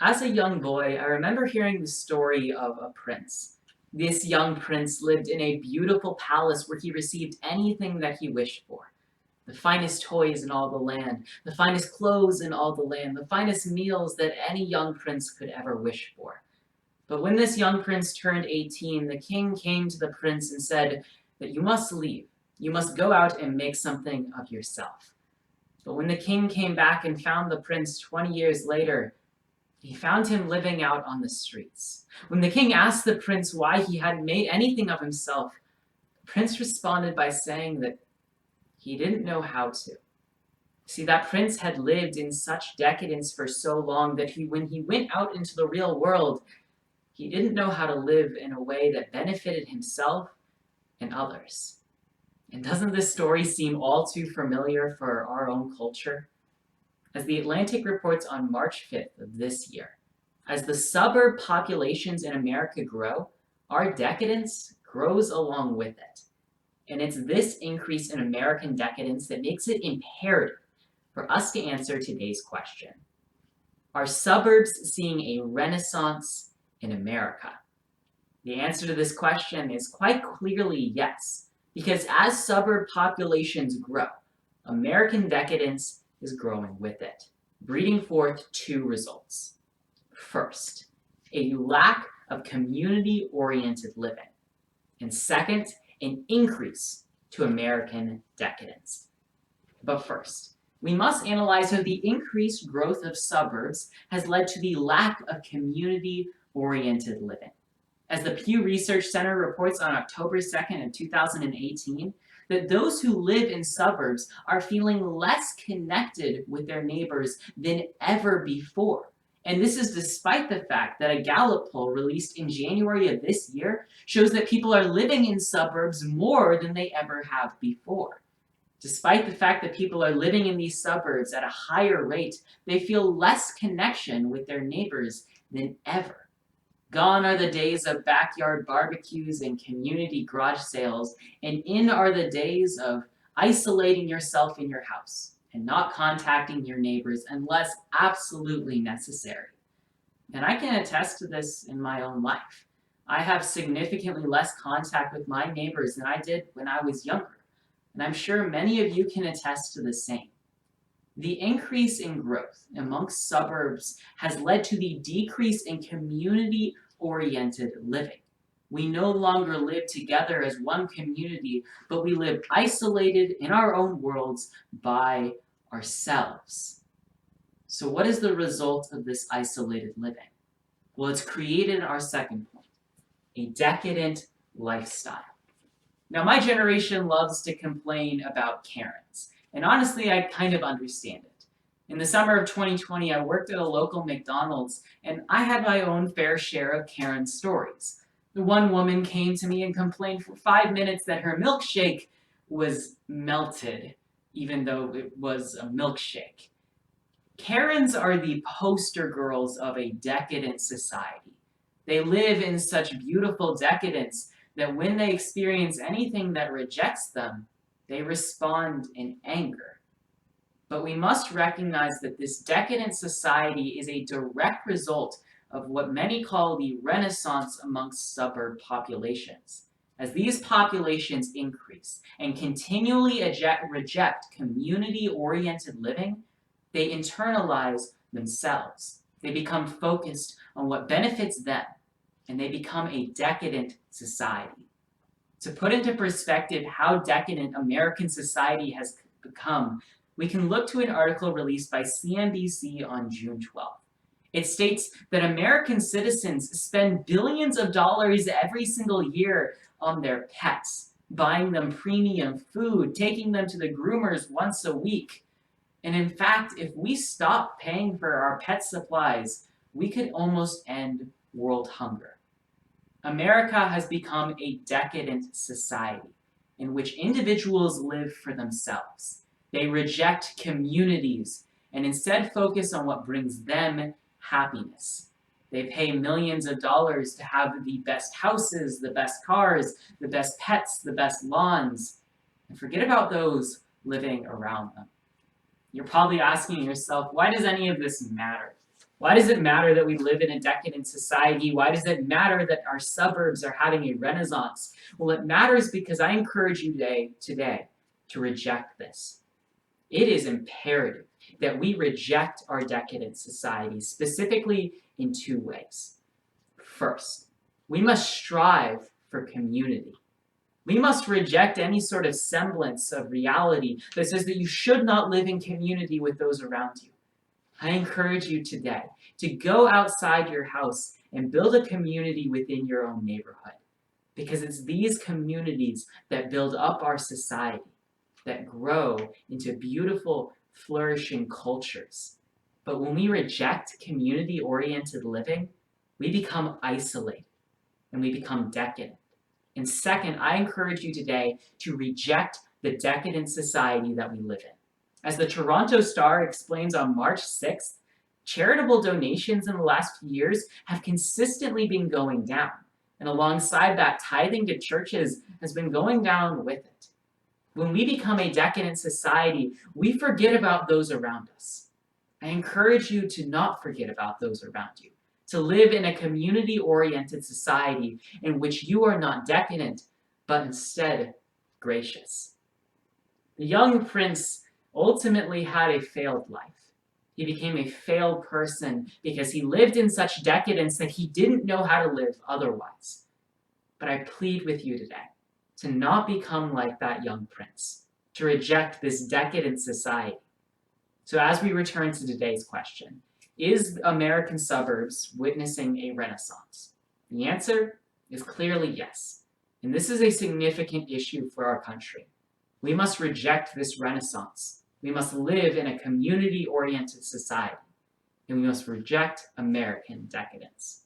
As a young boy, I remember hearing the story of a prince. This young prince lived in a beautiful palace where he received anything that he wished for. The finest toys in all the land, the finest clothes in all the land, the finest meals that any young prince could ever wish for. But when this young prince turned 18, the king came to the prince and said that you must leave. You must go out and make something of yourself. But when the king came back and found the prince 20 years later, he found him living out on the streets. When the king asked the prince why he hadn't made anything of himself, the prince responded by saying that he didn't know how to. See, that prince had lived in such decadence for so long that when he went out into the real world, he didn't know how to live in a way that benefited himself and others. And doesn't this story seem all too familiar for our own culture? As The Atlantic reports on March 5th of this year, as the suburb populations in America grow, our decadence grows along with it. And it's this increase in American decadence that makes it imperative for us to answer today's question. Are suburbs seeing a renaissance in America? The answer to this question is quite clearly yes, because as suburb populations grow, American decadence is growing with it, breeding forth two results. First, a lack of community-oriented living, and second, an increase to American decadence. But first, we must analyze how the increased growth of suburbs has led to the lack of community-oriented living. As the Pew Research Center reports on October 2nd of 2018, that those who live in suburbs are feeling less connected with their neighbors than ever before. And this is despite the fact that a Gallup poll released in January of this year shows that people are living in suburbs more than they ever have before. Despite the fact that people are living in these suburbs at a higher rate, they feel less connection with their neighbors than ever. Gone are the days of backyard barbecues and community garage sales, and in are the days of isolating yourself in your house and not contacting your neighbors unless absolutely necessary. And I can attest to this in my own life. I have significantly less contact with my neighbors than I did when I was younger, and I'm sure many of you can attest to the same. The increase in growth amongst suburbs has led to the decrease in community-oriented living. We no longer live together as one community, but we live isolated in our own worlds by ourselves. So what is the result of this isolated living? Well, it's created our second point, a decadent lifestyle. Now, my generation loves to complain about Karens. And honestly, I kind of understand it. In the summer of 2020, I worked at a local McDonald's, and I had my own fair share of Karen stories. The one woman came to me and complained for 5 minutes that her milkshake was melted, even though it was a milkshake. Karens are the poster girls of a decadent society. They live in such beautiful decadence that when they experience anything that rejects them, they respond in anger. But we must recognize that this decadent society is a direct result of what many call the renaissance amongst suburb populations. As these populations increase and continually reject community-oriented living, they internalize themselves. They become focused on what benefits them, and they become a decadent society. To put into perspective how decadent American society has become, we can look to an article released by CNBC on June 12th. It states that American citizens spend billions of dollars every single year on their pets, buying them premium food, taking them to the groomers once a week. And in fact, if we stop paying for our pet supplies, we could almost end world hunger. America has become a decadent society in which individuals live for themselves. They reject communities and instead focus on what brings them happiness. They pay millions of dollars to have the best houses, the best cars, the best pets, the best lawns, and forget about those living around them. You're probably asking yourself, why does any of this matter? Why does it matter that we live in a decadent society? Why does it matter that our suburbs are having a renaissance? Well, it matters because I encourage you today to reject this. It is imperative that we reject our decadent society, specifically in two ways. First, we must strive for community. We must reject any sort of semblance of reality that says that you should not live in community with those around you. I encourage you today to go outside your house and build a community within your own neighborhood, because it's these communities that build up our society, that grow into beautiful, flourishing cultures. But when we reject community-oriented living, we become isolated and we become decadent. And second, I encourage you today to reject the decadent society that we live in. As the Toronto Star explains on March 6th, charitable donations in the last few years have consistently been going down. And alongside that, tithing to churches has been going down with it. When we become a decadent society, we forget about those around us. I encourage you to not forget about those around you, to live in a community-oriented society in which you are not decadent, but instead gracious. The young prince ultimately had a failed life. He became a failed person because he lived in such decadence that he didn't know how to live otherwise. But I plead with you today to not become like that young prince, to reject this decadent society. So as we return to today's question, is American suburbs witnessing a renaissance? The answer is clearly yes. And this is a significant issue for our country. We must reject this renaissance. We must live in a community-oriented society. And we must reject American decadence.